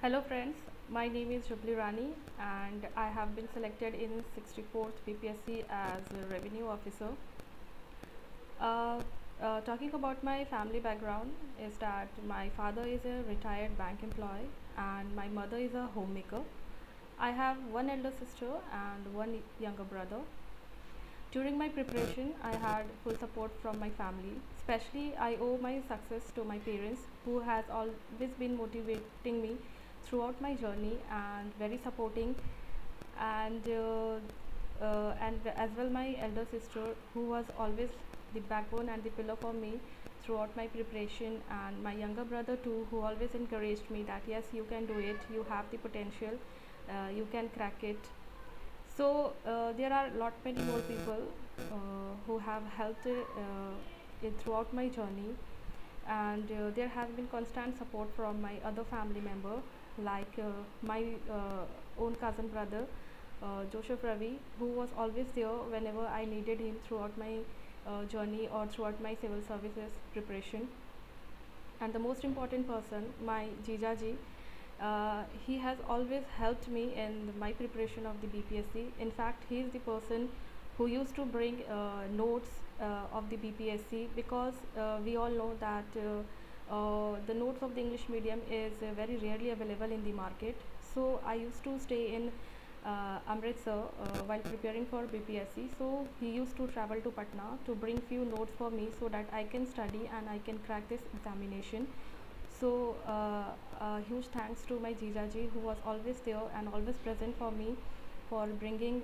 Hello friends, my name is Jubli Rani and I have been selected in 64th BPSC as a revenue officer. Uh, Talking about my family background is that my father is a retired bank employee and my mother is a homemaker. I have one elder sister and one younger brother. During my preparation, I had full support from my family. Especially, I owe my success to my parents, who has always been motivating me throughout my journey and very supporting. And as well my elder sister, who was always the backbone and the pillar for me throughout my preparation, and my younger brother too, who always encouraged me that yes, you can do it, you have the potential, you can crack it. So there are lot many more people who have helped throughout my journey, and there has been constant support from my other family member, like my own cousin brother, Joseph Ravi, who was always there whenever I needed him throughout my journey or throughout my civil services preparation. And the most important person, my Jijaji, he has always helped me in my preparation of the BPSC. In fact, he is the person who used to bring notes of the BPSC, because we all know that the notes of the English medium is very rarely available in the market. So I used to stay in Amritsar while preparing for BPSC. So he used to travel to Patna to bring few notes for me so that I can study and I can crack this examination. So huge thanks to my Jijaji, who was always there and always present for me for bringing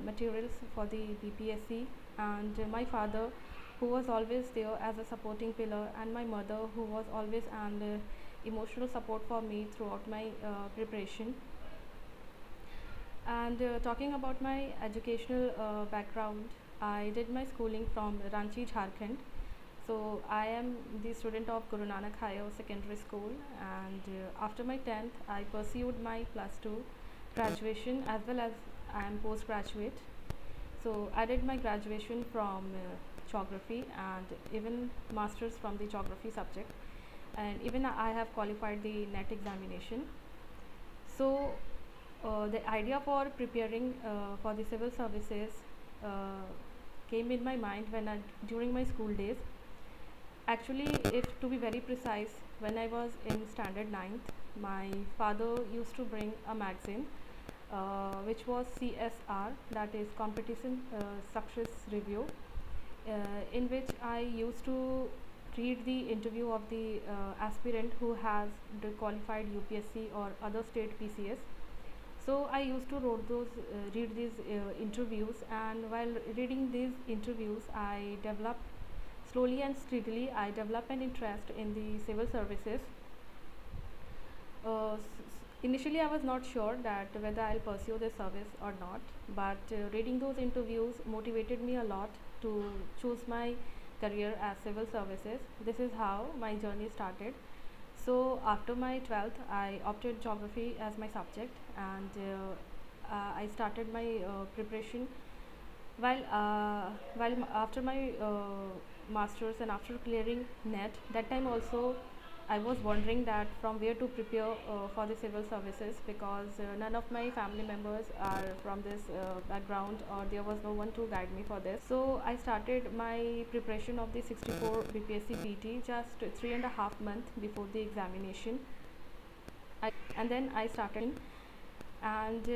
materials for the BPSC, and my father, who was always there as a supporting pillar, and my mother, who was always an emotional support for me throughout my preparation. And talking about my educational background, I did my schooling from Ranchi, Jharkhand. So I am the student of Guru Nanak Higher Secondary School, and after my 10th, I pursued my plus 2 graduation, as well as I am postgraduate. So I did my graduation from geography and even masters from the geography subject, and even I have qualified the NET examination. So the idea for preparing for the civil services uh, came in my mind during my school days. Actually, if to be very precise, when I was in standard 9th, my father used to bring a magazine which was CSR, that is Competition Success Review, in which I used to read the interview of the aspirant who has qualified UPSC or other state PCS. So I used to read these interviews, and while reading these interviews, I developed slowly and steadily. I developed an interest in the civil services. Initially, I was not sure that whether I'll pursue this service or not, but reading those interviews motivated me a lot to choose my career as civil services. This is how my journey started. So after my 12th, I opted geography as my subject, and I started my preparation. After my masters and after clearing NET, that time also I was wondering that from where to prepare for the civil services, because none of my family members are from this background, or there was no one to guide me for this. So I started my preparation of the 64 BPSC PT just 3.5 months before the examination. And then I started, and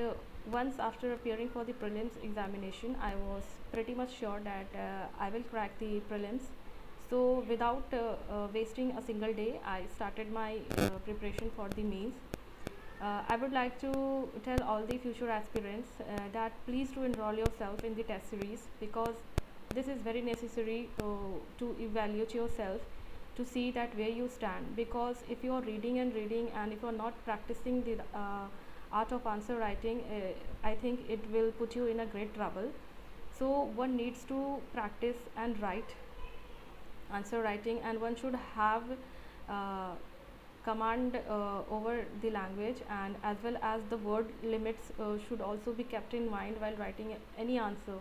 once after appearing for the prelims examination, I was pretty much sure that I will crack the prelims. So without wasting a single day, I started my preparation for the mains. I would like to tell all the future aspirants that please do enroll yourself in the test series, because this is very necessary to evaluate yourself, to see that where you stand. Because if you are reading and reading, and if you are not practicing the art of answer writing, I think it will put you in a great trouble. So one needs to practice and write answer writing, and one should have uh, command over the language, and as well as the word limits should also be kept in mind while writing any answer.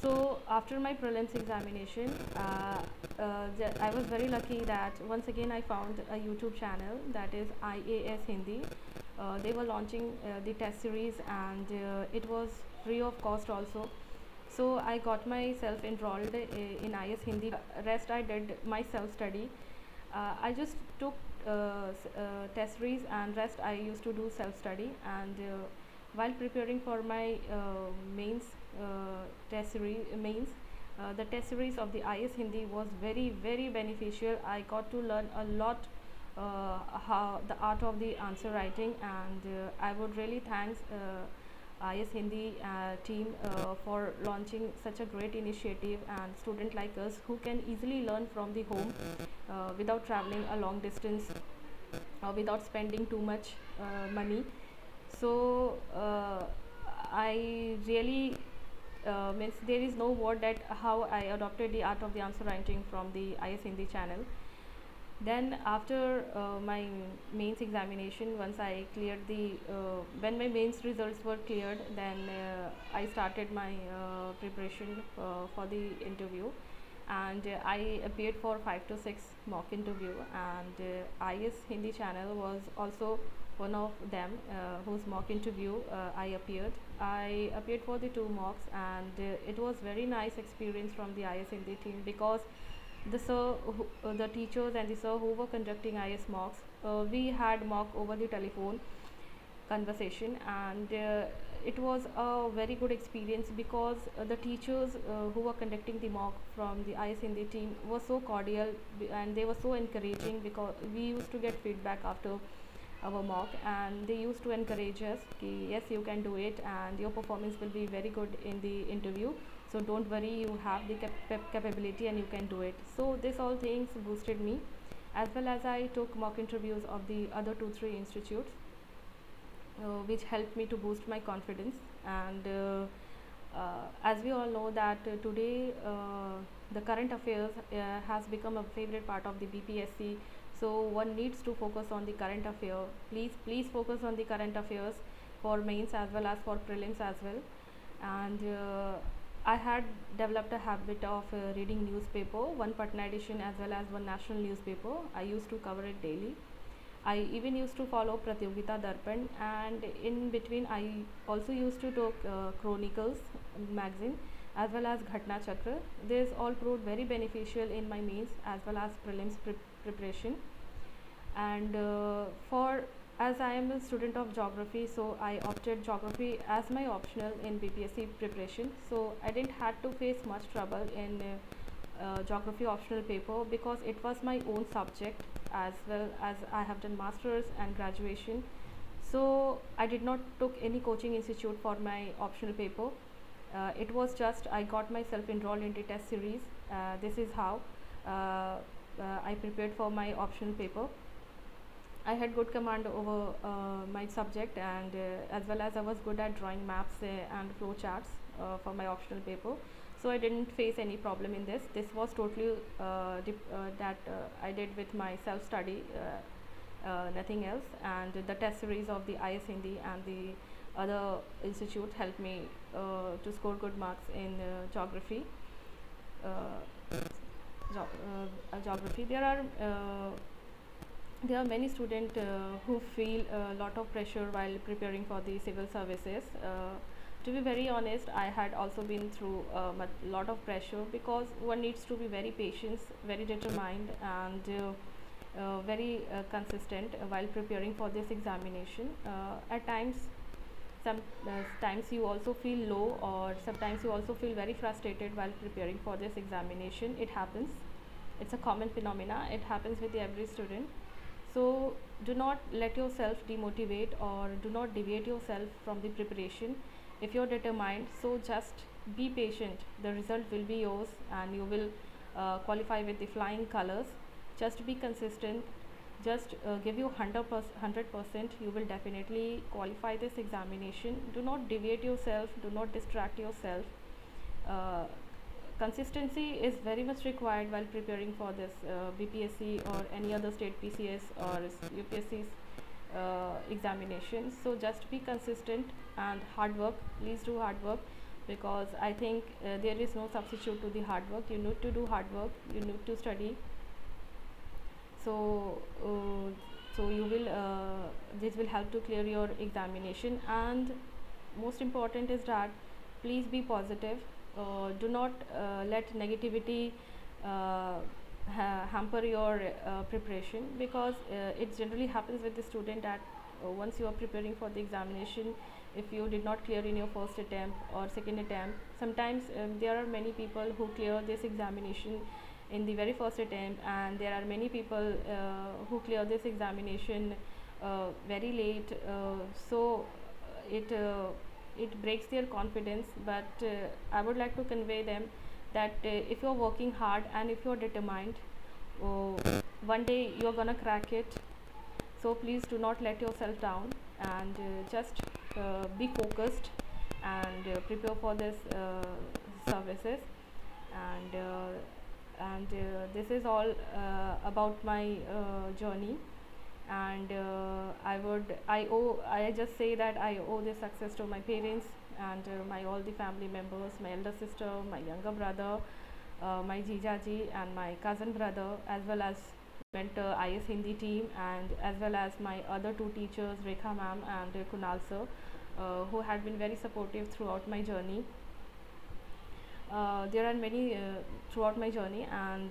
So after my prelims examination, I was very lucky that once again I found a YouTube channel, that is IAS Hindi. They were launching the test series, and it was free of cost also. So I got myself enrolled in IAS Hindi. Rest I did my self study. I just took test series, and rest I used to do self study. And while preparing for my mains test series mains, the test series of the IAS Hindi was very beneficial. I got to learn a lot how the art of the answer writing, and I would really thanks IAS Hindi team for launching such a great initiative, and student like us who can easily learn from the home without traveling a long distance or without spending too much money. So I really means there is no word that how I adopted the art of the answer writing from the IAS Hindi channel. Then after my mains examination, once I cleared the when my mains results were cleared, then I started my preparation for the interview, and I appeared for 5 to 6 mock interview, and IAS Hindi channel was also one of them whose mock interview I appeared for the 2 mocks, and it was very nice experience from the IAS Hindi team, because the teachers and the sir who were conducting IAS mocks, we had mock over the telephone conversation, and it was a very good experience, because the teachers who were conducting the mock from the IAS Hindi team were so cordial, and they were so encouraging, because we used to get feedback after our mock, and they used to encourage us ki yes, you can do it, and your performance will be very good in the interview, so don't worry, you have the capability and you can do it. So this all things boosted me, as well as I took mock interviews of the other 2-3 institutes, which helped me to boost my confidence. And as we all know that today the current affairs has become a favorite part of the BPSC, so one needs to focus on the current affair. Please focus on the current affairs for mains as well as for prelims as well. And I had developed a habit of reading newspaper, one Patna edition as well as one national newspaper. I used to cover it daily. I even used to follow Pratyogita Darpan, and in between I also used to take Chronicles magazine as well as Ghatna Chakra. This all proved very beneficial in my mains as well as prelims preparation. And as I am a student of geography, so I opted geography as my optional in BPSC preparation. So I didn't had to face much trouble in geography optional paper, because it was my own subject, as well as I have done masters and graduation. So I did not took any coaching institute for my optional paper. It was just I got myself enrolled in the test series. This is how I prepared for my optional paper. I had good command over my subject, and as well as I was good at drawing maps and flow charts for my optional paper. So I didn't face any problem in this. This was totally that I did with my self study, nothing else. And the test series of the IAS Hindi and the other institute helped me to score good marks in geography. Geography. There are many students who feel a lot of pressure while preparing for the civil services. To be very honest, I had also been through a lot of pressure, because one needs to be very patient, very determined, and very consistent while preparing for this examination. At times, sometimes you also feel low, or sometimes you also feel very frustrated while preparing for this examination. It happens. It's a common phenomena. It happens with every student. So do not let yourself demotivate, or do not deviate yourself from the preparation. If you're determined, so just be patient. The result will be yours, and you will qualify with the flying colors. Just be consistent. Just give you 100%. You will definitely qualify this examination. Do not deviate yourself. Do not distract yourself. Consistency is very much required while preparing for this BPSC or any other state PCS or UPSC's examination. So just be consistent and hard work. Please do hard work. because I think there is no substitute to the hard work. You need to do hard work, you need to study. So you will this will help to clear your examination. And most important is that please be positive. Do not let negativity uh, hamper your preparation, because it generally happens with the student that once you are preparing for the examination, if you did not clear in your first attempt or second attempt, sometimes there are many people who clear this examination in the very first attempt, and there are many people who clear this examination very late. So it breaks their confidence. But I would like to convey them that if you're working hard and if you're determined, oh, one day you're gonna crack it. So please do not let yourself down, and just be focused and prepare for this services. And this is all about my journey. And I just say that I owe this success to my parents and my all the family members, my elder sister, my younger brother, my jijaji and my cousin brother, as well as mentor IS Hindi team, and as well as my other two teachers, Rekha ma'am and Kunal sir, who had been very supportive throughout my journey. There are many throughout my journey. And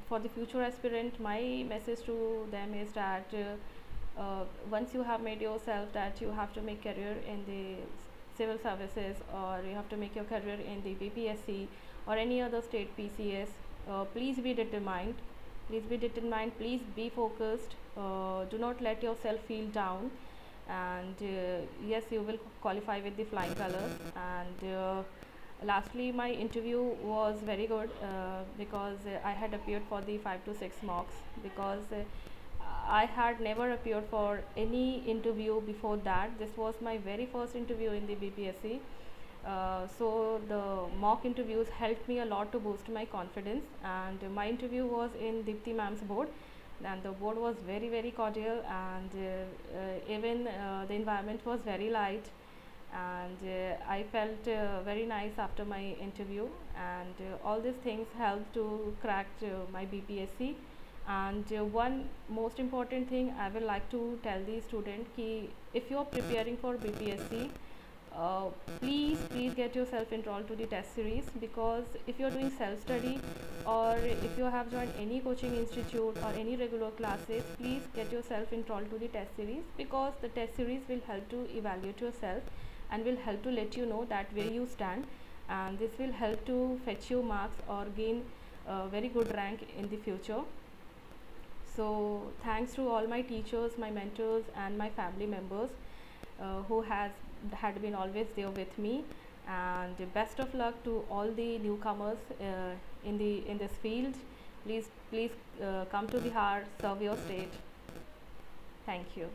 for the future aspirant, my message to them is that once you have made yourself that you have to make career in the civil services, or you have to make your career in the BPSC or any other state PCS, please be determined. Please be determined, please be focused. Do not let yourself feel down. And yes, you will qualify with the flying colors. And lastly, my interview was very good, because I had appeared for the 5 to 6 mocks, because I had never appeared for any interview before that. This was my very first interview in the BPSC. So the mock interviews helped me a lot to boost my confidence. And my interview was in Dipti ma'am's board, and the board was very very cordial. And even the environment was very light. And I felt very nice after my interview. And all these things helped to crack my BPSC. And one most important thing I would like to tell the student, ki if you are preparing for BPSC, uh, please get yourself enrolled to the test series, because if you are doing self study, or if you have joined any coaching institute or any regular classes, please get yourself enrolled to the test series, because the test series will help to evaluate yourself and will help to let you know that where you stand. And this will help to fetch you marks or gain a very good rank in the future. So thanks to all my teachers, my mentors and my family members who had been always there with me. And best of luck to all the newcomers in this field. Please come to Bihar, serve your state. Thank you.